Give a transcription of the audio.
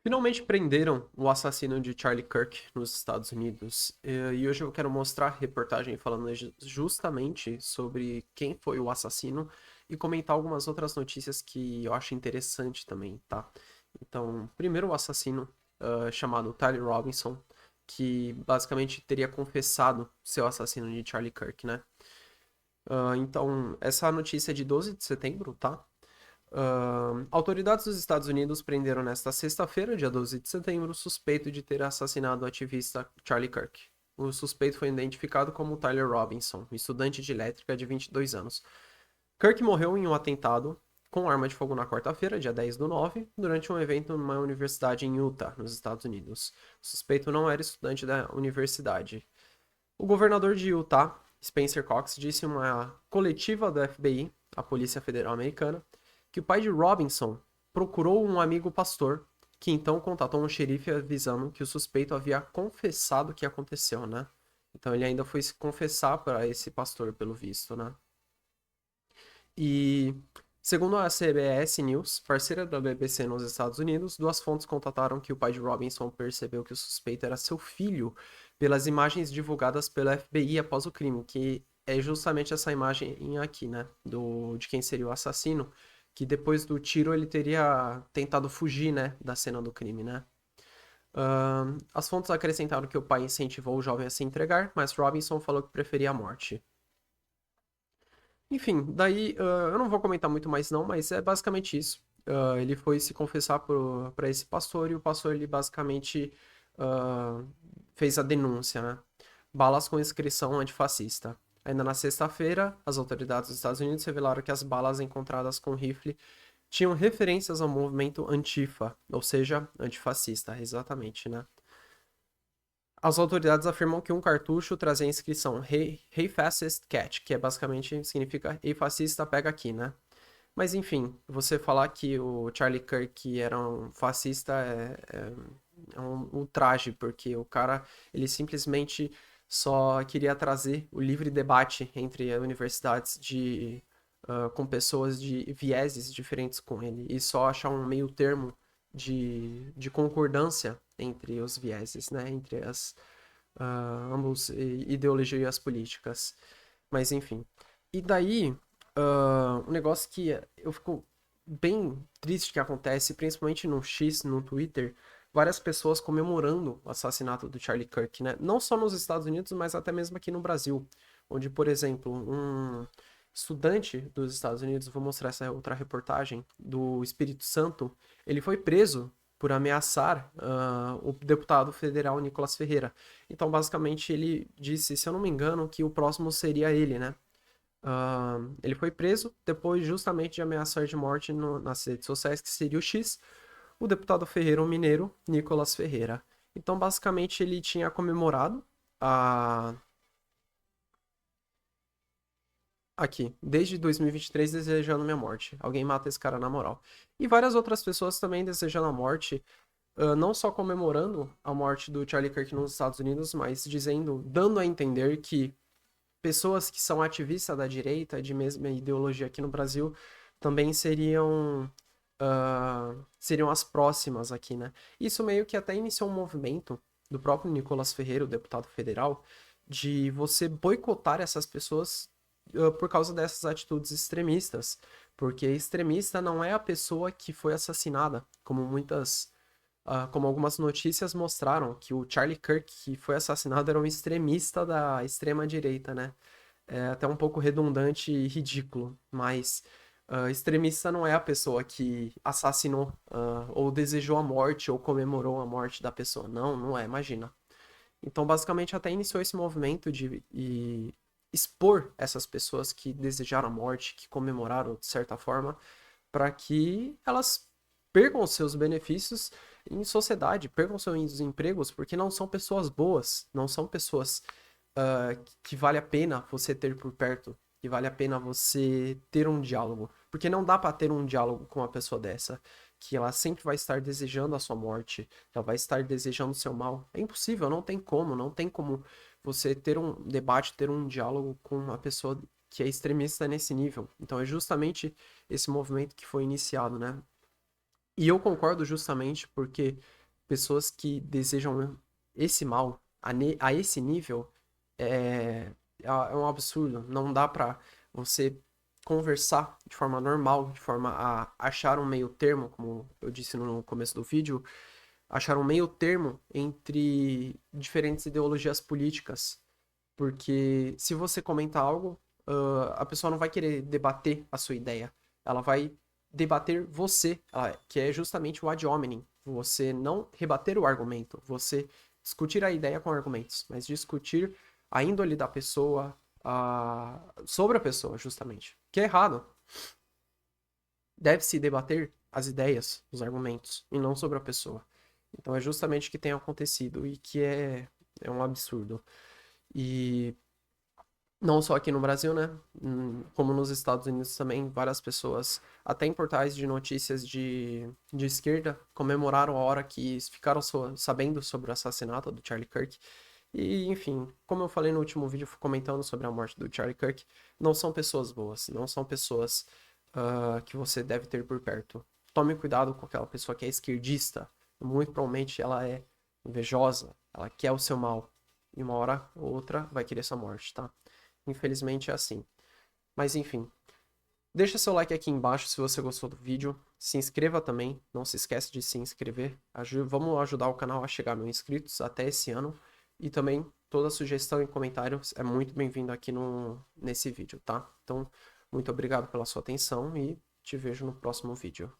Finalmente prenderam o assassino de Charlie Kirk nos Estados Unidos. E hoje eu quero mostrar a reportagem falando justamente sobre quem foi o assassino e comentar algumas outras notícias que eu acho interessante também, tá? Então, primeiro o assassino, chamado Tyler Robinson, que basicamente teria confessado ser o assassino de Charlie Kirk, né? Então, essa notícia é de 12 de setembro, tá? Autoridades dos Estados Unidos prenderam nesta sexta-feira, dia 12 de setembro, o suspeito de ter assassinado o ativista Charlie Kirk. O suspeito foi identificado como Tyler Robinson, um estudante de elétrica de 22 anos. Kirk morreu em um atentado com arma de fogo na quarta-feira, dia 10 do 9, durante um evento numa universidade em Utah, nos Estados Unidos. O suspeito não era estudante da universidade. O governador de Utah, Spencer Cox, disse em uma coletiva do FBI, a Polícia Federal Americana, que o pai de Robinson procurou um amigo pastor, que então contatou um xerife avisando que o suspeito havia confessado o que aconteceu, né? Então ele ainda foi se confessar para esse pastor, pelo visto, né? E, segundo a CBS News, parceira da BBC nos Estados Unidos, duas fontes contataram que o pai de Robinson percebeu que o suspeito era seu filho pelas imagens divulgadas pela FBI após o crime, que é justamente essa imagem aqui, né, de quem seria o assassino, que depois do tiro ele teria tentado fugir, né, da cena do crime, né. As fontes acrescentaram que o pai incentivou o jovem a se entregar, mas Robinson falou que preferia a morte. Enfim, daí eu não vou comentar muito mais não, mas é basicamente isso. Ele foi se confessar para esse pastor e o pastor ele basicamente ah, fez a denúncia, né? Balas com inscrição antifascista. Ainda na sexta-feira, as autoridades dos Estados Unidos revelaram que as balas encontradas com rifle tinham referências ao movimento Antifa, ou seja, antifascista, exatamente, né? As autoridades afirmam que um cartucho trazia a inscrição Hey Fascist Cat, que é basicamente significa Ei fascista, pega aqui, né? Mas enfim, você falar que o Charlie Kirk era um fascista é um ultraje, porque o cara, ele simplesmente só queria trazer o livre debate entre universidades com pessoas de vieses diferentes com ele, e só achar um meio termo de concordância entre os vieses, né? Entre ambos ideologias políticas. Mas enfim. E daí, um negócio que eu fico bem triste que acontece, principalmente no X, no Twitter, várias pessoas comemorando o assassinato do Charlie Kirk, né? Não só nos Estados Unidos, mas até mesmo aqui no Brasil, onde, por exemplo, um estudante dos Estados Unidos, vou mostrar essa outra reportagem, do Espírito Santo, ele foi preso por ameaçar o deputado federal Nicolas Ferreira. Então, basicamente, ele disse, se eu não me engano, que o próximo seria ele, né? Ele foi preso depois justamente de ameaçar de morte nas redes sociais, que seria o X, o deputado Ferreira, o mineiro, Nicolas Ferreira. Então, basicamente, ele tinha comemorado a... aqui, desde 2023, desejando minha morte. Alguém mata esse cara na moral. E várias outras pessoas também desejando a morte, não só comemorando a morte do Charlie Kirk nos Estados Unidos, mas dizendo, dando a entender que pessoas que são ativistas da direita, de mesma ideologia aqui no Brasil, também seriam as próximas aqui, né? Isso meio que até iniciou um movimento do próprio Nicolas Ferreira, o deputado federal, de você boicotar essas pessoas por causa dessas atitudes extremistas. Porque extremista não é a pessoa que foi assassinada, como algumas notícias mostraram, que o Charlie Kirk, que foi assassinado, era um extremista da extrema-direita, né? É até um pouco redundante e ridículo, mas extremista não é a pessoa que assassinou ou desejou a morte ou comemorou a morte da pessoa. Não, não é, imagina. Então, basicamente, até iniciou esse movimento de expor essas pessoas que desejaram a morte, que comemoraram de certa forma, para que elas percam os seus benefícios em sociedade, percam seus empregos, porque não são pessoas boas, não são pessoas que vale a pena você ter por perto, que vale a pena você ter um diálogo. Porque não dá para ter um diálogo com uma pessoa dessa, que ela sempre vai estar desejando a sua morte, ela vai estar desejando o seu mal. É impossível, não tem como você ter um debate, ter um diálogo com uma pessoa que é extremista nesse nível. Então é justamente esse movimento que foi iniciado, né? E eu concordo justamente porque pessoas que desejam esse mal a esse nível é um absurdo. Não dá pra você conversar de forma normal, de forma a achar um meio termo, como eu disse no começo do vídeo, achar um meio termo entre diferentes ideologias políticas. Porque se você comenta algo, a pessoa não vai querer debater a sua ideia. Ela vai debater você, que é justamente o ad hominem. Você não rebater o argumento, você discutir a ideia com argumentos, mas discutir a índole da pessoa, sobre a pessoa, justamente. Que é errado. Deve-se debater as ideias, os argumentos, e não sobre a pessoa. Então é justamente o que tem acontecido e que é um absurdo. E não só aqui no Brasil, né? Como nos Estados Unidos também, várias pessoas, até em portais de notícias de esquerda, comemoraram a hora que ficaram sabendo sobre o assassinato do Charlie Kirk. E, enfim, como eu falei no último vídeo comentando sobre a morte do Charlie Kirk, não são pessoas boas, não são pessoas que você deve ter por perto. Tome cuidado com aquela pessoa que é esquerdista. Muito provavelmente ela é invejosa, ela quer o seu mal. E uma hora ou outra vai querer sua morte, tá? Infelizmente é assim. Mas enfim, deixa seu like aqui embaixo se você gostou do vídeo. Se inscreva também, não se esquece de se inscrever. Vamos ajudar o canal a chegar a 1.000 inscritos até esse ano. E também toda sugestão e comentários é muito bem-vindo aqui nesse vídeo, tá? Então, muito obrigado pela sua atenção e te vejo no próximo vídeo.